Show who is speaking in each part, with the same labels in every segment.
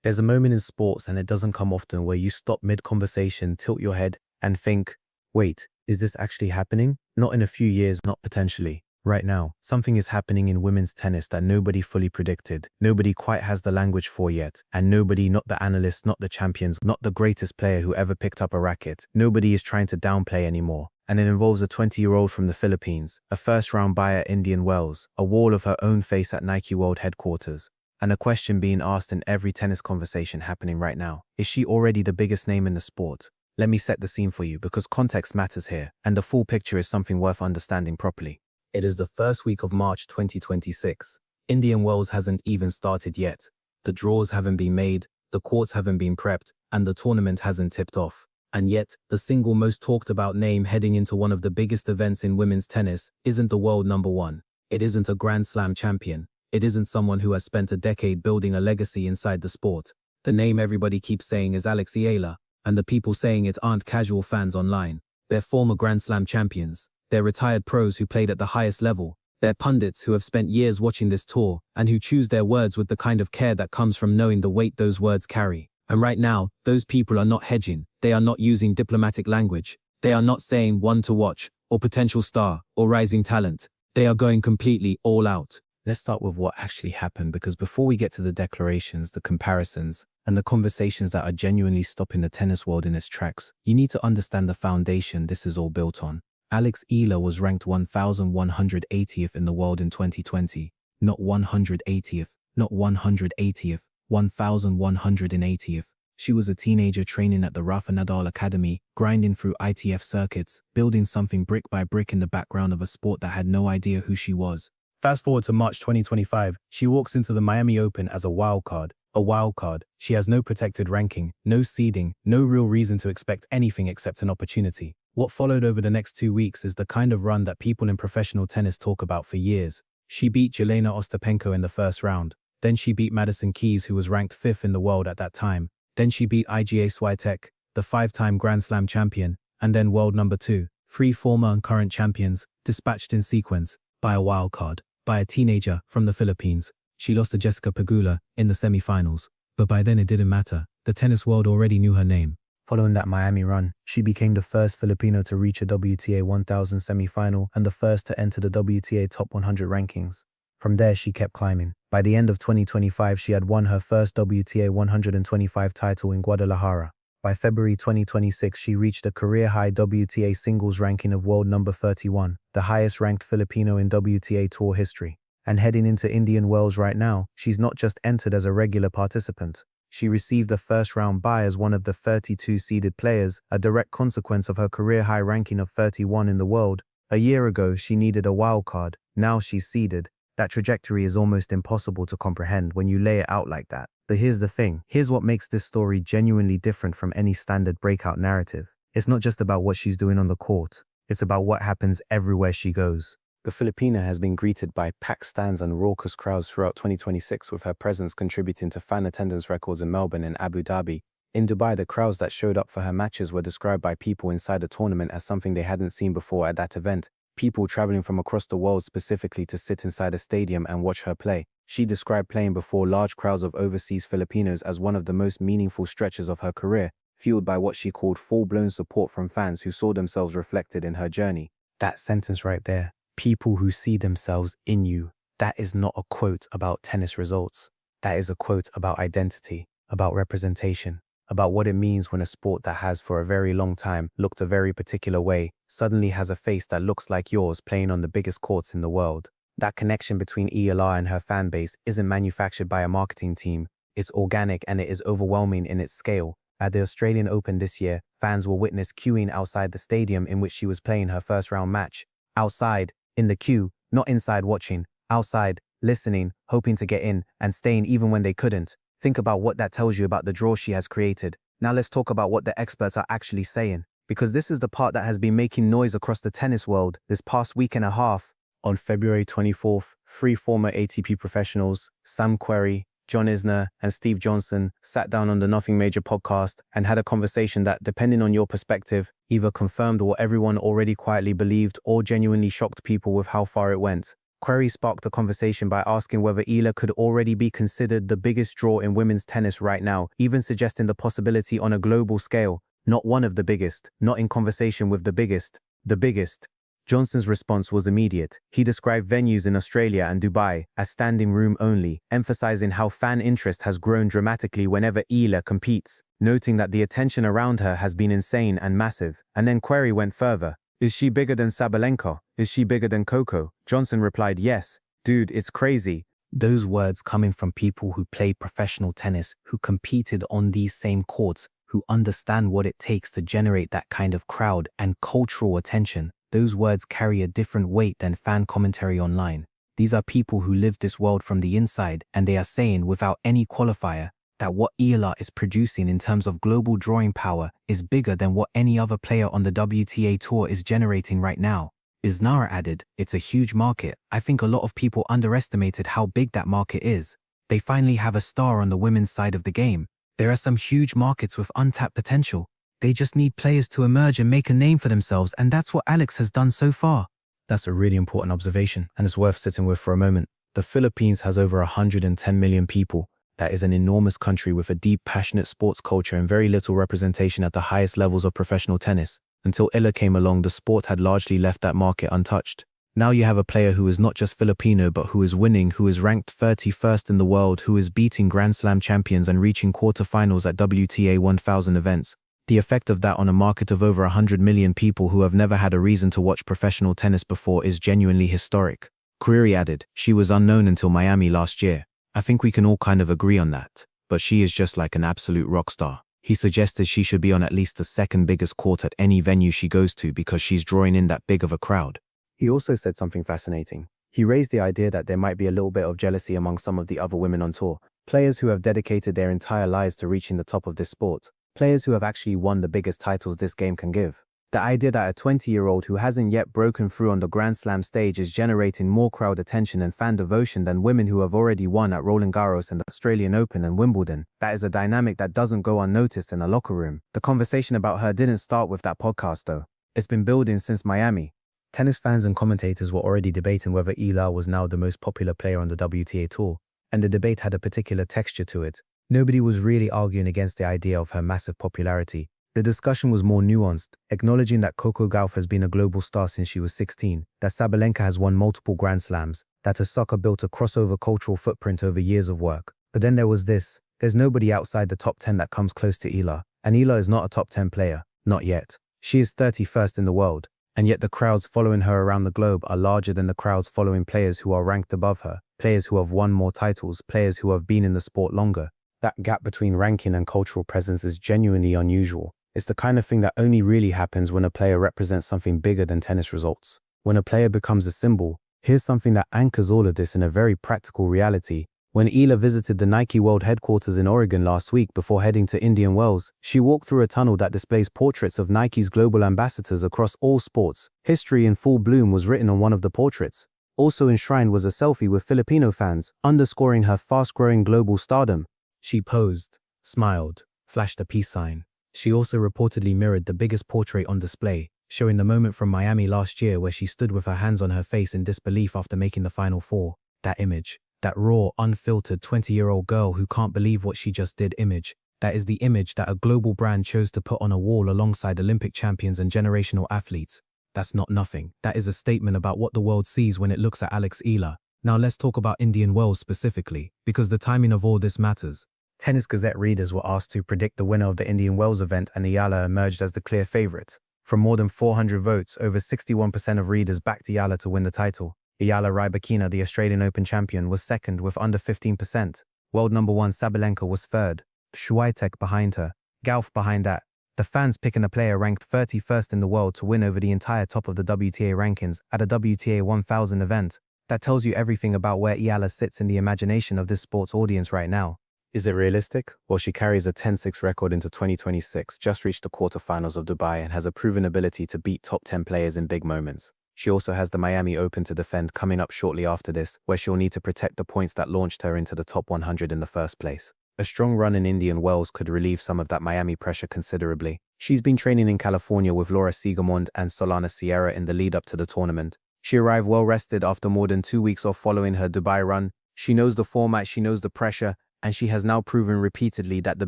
Speaker 1: There's a moment in sports, and it doesn't come often, where you stop mid-conversation, tilt your head, and think, wait, is this actually happening? Not in a few years, not potentially. Right now, something is happening in women's tennis that nobody fully predicted, nobody quite has the language for yet, and nobody, not the analysts, not the champions, not the greatest player who ever picked up a racket, nobody is trying to downplay anymore. And it involves a 20-year-old from the Philippines, a first-round bye at Indian Wells, a wall of her own face at Nike World headquarters, and a question being asked in every tennis conversation happening right now. Is she already the biggest name in the sport? Let me set the scene for you, because context matters here, and the full picture is something worth understanding properly. It is the first week of March 2026. Indian Wells hasn't even started yet. The draws haven't been made, the courts haven't been prepped, and the tournament hasn't tipped off. And yet, the single most talked about name heading into one of the biggest events in women's tennis isn't the world number one. It isn't a Grand Slam champion. It isn't someone who has spent a decade building a legacy inside the sport. The name everybody keeps saying is Alex Eala, and the people saying it aren't casual fans online. They're former Grand Slam champions. They're retired pros who played at the highest level. They're pundits who have spent years watching this tour and who choose their words with the kind of care that comes from knowing the weight those words carry. And right now, those people are not hedging. They are not using diplomatic language. They are not saying one to watch, or potential star, or rising talent. They are going completely all out. Let's start with what actually happened, because before we get to the declarations, the comparisons, and the conversations that are genuinely stopping the tennis world in its tracks, you need to understand the foundation this is all built on. Alex Eala was ranked 1,180th in the world in 2020. Not 180th, not 180th, 1,180th. She was a teenager training at the Rafa Nadal Academy, grinding through ITF circuits, building something brick by brick in the background of a sport that had no idea who she was. Fast forward to March 2025, she walks into the Miami Open as a wild card. A wild card. She has no protected ranking, no seeding, no real reason to expect anything except an opportunity. What followed over the next 2 weeks is the kind of run that people in professional tennis talk about for years. She beat Jelena Ostapenko in the first round. Then she beat Madison Keys, who was ranked 5th in the world at that time. Then she beat Iga Swiatek, the 5-time Grand Slam champion, and then world number 2. 3 former and current champions, dispatched in sequence, by a wild card. By a teenager from the Philippines. She lost to Jessica Pegula in the semi-finals, but by then it didn't matter. The tennis world already knew her name. Following that Miami run, she became the first Filipino to reach a WTA 1000 semi-final and the first to enter the WTA Top 100 rankings. From there, she kept climbing. By the end of 2025, she had won her first WTA 125 title in Guadalajara. By February 2026, she reached a career-high WTA singles ranking of world number 31, the highest-ranked Filipino in WTA Tour history. And heading into Indian Wells right now, she's not just entered as a regular participant. She received a first-round bye as one of the 32 seeded players, a direct consequence of her career-high ranking of 31 in the world. A year ago, she needed a wild card. Now she's seeded. That trajectory is almost impossible to comprehend when you lay it out like that. But here's the thing. Here's what makes this story genuinely different from any standard breakout narrative. It's not just about what she's doing on the court. It's about what happens everywhere she goes. The Filipina has been greeted by packed stands and raucous crowds throughout 2026, with her presence contributing to fan attendance records in Melbourne and Abu Dhabi. In Dubai, the crowds that showed up for her matches were described by people inside the tournament as something they hadn't seen before at that event. People traveling from across the world specifically to sit inside a stadium and watch her play. She described playing before large crowds of overseas Filipinos as one of the most meaningful stretches of her career, fueled by what she called full-blown support from fans who saw themselves reflected in her journey. That sentence right there, people who see themselves in you, that is not a quote about tennis results. That is a quote about identity, about representation, about what it means when a sport that has for a very long time looked a very particular way suddenly has a face that looks like yours playing on the biggest courts in the world. That connection between Eala and her fan base isn't manufactured by a marketing team. It's organic, and it is overwhelming in its scale. At the Australian Open this year, fans were witnessed queuing outside the stadium in which she was playing her first round match. Outside, in the queue, not inside watching, outside, listening, hoping to get in, and staying even when they couldn't. Think about what that tells you about the draw she has created. Now let's talk about what the experts are actually saying, because this is the part that has been making noise across the tennis world this past week and a half. On February 24th, 3 former ATP professionals, Sam Querrey, John Isner, and Steve Johnson, sat down on the Nothing Major podcast and had a conversation that, depending on your perspective, either confirmed what everyone already quietly believed or genuinely shocked people with how far it went. Query sparked a conversation by asking whether Eala could already be considered the biggest draw in women's tennis right now, even suggesting the possibility on a global scale. Not one of the biggest, not in conversation with the biggest. Johnson's response was immediate. He described venues in Australia and Dubai as standing room only, emphasizing how fan interest has grown dramatically whenever Eala competes, noting that the attention around her has been insane and massive. And then Query went further. Is she bigger than Sabalenka? Is she bigger than Coco? Johnson replied, yes. Dude, it's crazy. Those words coming from people who play professional tennis, who competed on these same courts, who understand what it takes to generate that kind of crowd and cultural attention. Those words carry a different weight than fan commentary online. These are people who live this world from the inside, and they are saying without any qualifier that what Eala is producing in terms of global drawing power is bigger than what any other player on the WTA tour is generating right now. Isnara added, it's a huge market. I think a lot of people underestimated how big that market is. They finally have a star on the women's side of the game. There are some huge markets with untapped potential. They just need players to emerge and make a name for themselves, and that's what Alex has done so far. That's a really important observation, and it's worth sitting with for a moment. The Philippines has over 110 million people. That is an enormous country with a deep, passionate sports culture and very little representation at the highest levels of professional tennis. Until Eala came along, the sport had largely left that market untouched. Now you have a player who is not just Filipino but who is winning, who is ranked 31st in the world, who is beating Grand Slam champions and reaching quarterfinals at WTA 1000 events. The effect of that on a market of over 100 million people who have never had a reason to watch professional tennis before is genuinely historic. Query added, she was unknown until Miami last year. I think we can all kind of agree on that, but she is just like an absolute rock star. He suggested she should be on at least the second biggest court at any venue she goes to because she's drawing in that big of a crowd. He also said something fascinating. He raised the idea that there might be a little bit of jealousy among some of the other women on tour, players who have dedicated their entire lives to reaching the top of this sport, players who have actually won the biggest titles this game can give. The idea that a 20-year-old who hasn't yet broken through on the Grand Slam stage is generating more crowd attention and fan devotion than women who have already won at Roland Garros and the Australian Open and Wimbledon. That is a dynamic that doesn't go unnoticed in a locker room. The conversation about her didn't start with that podcast though. It's been building since Miami. Tennis fans and commentators were already debating whether Eala was now the most popular player on the WTA tour, and the debate had a particular texture to it. Nobody was really arguing against the idea of her massive popularity. The discussion was more nuanced, acknowledging that Coco Gauff has been a global star since she was 16, that Sabalenka has won multiple Grand Slams, that her soccer built a crossover cultural footprint over years of work. But then there was this. There's nobody outside the top 10 that comes close to Eala, and Eala is not a top 10 player. Not yet. She is 31st in the world, and yet the crowds following her around the globe are larger than the crowds following players who are ranked above her, players who have won more titles, players who have been in the sport longer. That gap between ranking and cultural presence is genuinely unusual. It's the kind of thing that only really happens when a player represents something bigger than tennis results. When a player becomes a symbol, here's something that anchors all of this in a very practical reality. When Eala visited the Nike World headquarters in Oregon last week before heading to Indian Wells, she walked through a tunnel that displays portraits of Nike's global ambassadors across all sports. History in full bloom was written on one of the portraits. Also enshrined was a selfie with Filipino fans, underscoring her fast-growing global stardom. She posed, smiled, flashed a peace sign. She also reportedly mirrored the biggest portrait on display, showing the moment from Miami last year where she stood with her hands on her face in disbelief after making the Final Four. That image, that raw, unfiltered 20-year-old girl who can't believe what she just did image, that is the image that a global brand chose to put on a wall alongside Olympic champions and generational athletes. That's not nothing. That is a statement about what the world sees when it looks at Alex Eala. Now let's talk about Indian Wells specifically, because the timing of all this matters. Tennis Gazette readers were asked to predict the winner of the Indian Wells event, and Eala emerged as the clear favorite. From more than 400 votes, over 61% of readers backed Eala to win the title. Eala Rybakina, the Australian Open champion, was second with under 15%. World number 1 Sabalenka was third. Swiatek behind her. Gauff behind that. The fans picking a player ranked 31st in the world to win over the entire top of the WTA rankings at a WTA 1000 event. That tells you everything about where Eala sits in the imagination of this sports audience right now. Is it realistic? Well, she carries a 10-6 record into 2026, just reached the quarterfinals of Dubai, and has a proven ability to beat top 10 players in big moments. She also has the Miami Open to defend coming up shortly after this, where she'll need to protect the points that launched her into the top 100 in the first place. A strong run in Indian Wells could relieve some of that Miami pressure considerably. She's been training in California with Laura Siegemund and Solana Sierra in the lead up to the tournament. She arrived well rested after more than 2 weeks off following her Dubai run. She knows the format, she knows the pressure, and she has now proven repeatedly that the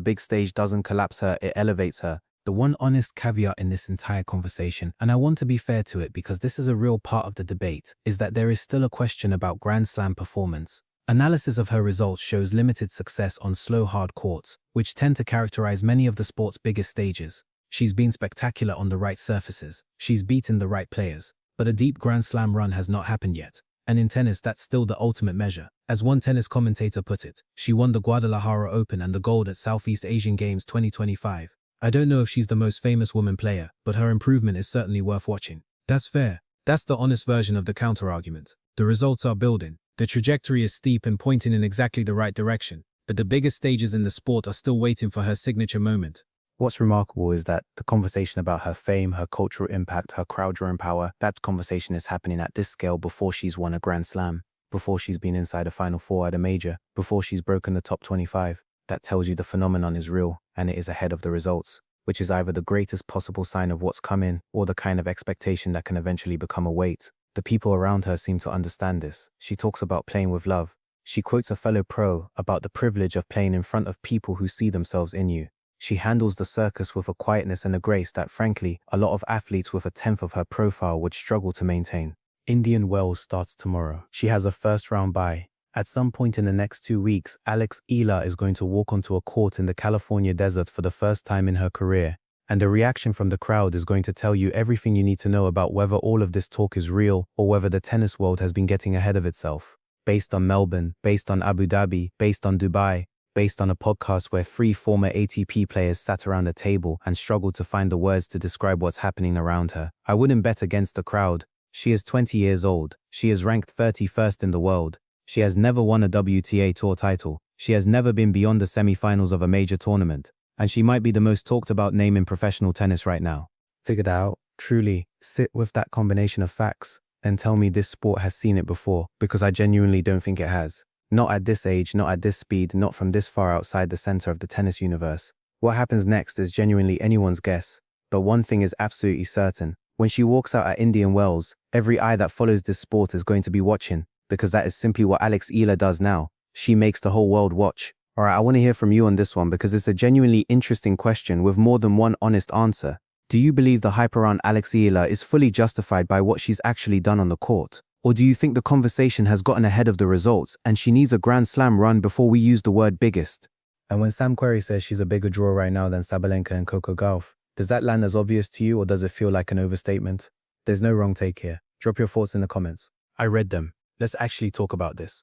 Speaker 1: big stage doesn't collapse her, it elevates her. The one honest caveat in this entire conversation, and I want to be fair to it because this is a real part of the debate, is that there is still a question about Grand Slam performance. Analysis of her results shows limited success on slow hard courts, which tend to characterize many of the sport's biggest stages. She's been spectacular on the right surfaces, she's beaten the right players, but a deep Grand Slam run has not happened yet. And in tennis, that's still the ultimate measure. As one tennis commentator put it, she won the Guadalajara Open and the gold at Southeast Asian Games 2025. I don't know if she's the most famous woman player, but her improvement is certainly worth watching. That's fair. That's the honest version of the counter-argument. The results are building. The trajectory is steep and pointing in exactly the right direction, but the biggest stages in the sport are still waiting for her signature moment. What's remarkable is that the conversation about her fame, her cultural impact, her crowd-drawing power, that conversation is happening at this scale before she's won a Grand Slam, before she's been inside a Final Four at a major, before she's broken the top 25. That tells you the phenomenon is real, and it is ahead of the results, which is either the greatest possible sign of what's coming or the kind of expectation that can eventually become a weight. The people around her seem to understand this. She talks about playing with love. She quotes a fellow pro about the privilege of playing in front of people who see themselves in you. She handles the circus with a quietness and a grace that, frankly, a lot of athletes with a tenth of her profile would struggle to maintain. Indian Wells starts tomorrow. She has a first-round bye. At some point in the next 2 weeks, Eala is going to walk onto a court in the California desert for the first time in her career, and the reaction from the crowd is going to tell you everything you need to know about whether all of this talk is real or whether the tennis world has been getting ahead of itself. Based on Melbourne, based on Abu Dhabi, based on Dubai, based on a podcast where 3 former ATP players sat around a table and struggled to find the words to describe what's happening around her. I wouldn't bet against the crowd. She is 20 years old. She is ranked 31st in the world. She has never won a WTA Tour title. She has never been beyond the semi-finals of a major tournament. And she might be the most talked about name in professional tennis right now. Figured out, truly, sit with that combination of facts and tell me this sport has seen it before, because I genuinely don't think it has. Not at this age, not at this speed, not from this far outside the center of the tennis universe. What happens next is genuinely anyone's guess. But one thing is absolutely certain. When she walks out at Indian Wells, every eye that follows this sport is going to be watching, because that is simply what Eala does now. She makes the whole world watch. Alright, I want to hear from you on this one because it's a genuinely interesting question with more than one honest answer. Do you believe the hype around Eala is fully justified by what she's actually done on the court? Or do you think the conversation has gotten ahead of the results and she needs a Grand Slam run before we use the word biggest? And when Sam Querrey says she's a bigger draw right now than Sabalenka and Coco Gauff, does that land as obvious to you or does it feel like an overstatement? There's no wrong take here. Drop your thoughts in the comments. I read them. Let's actually talk about this.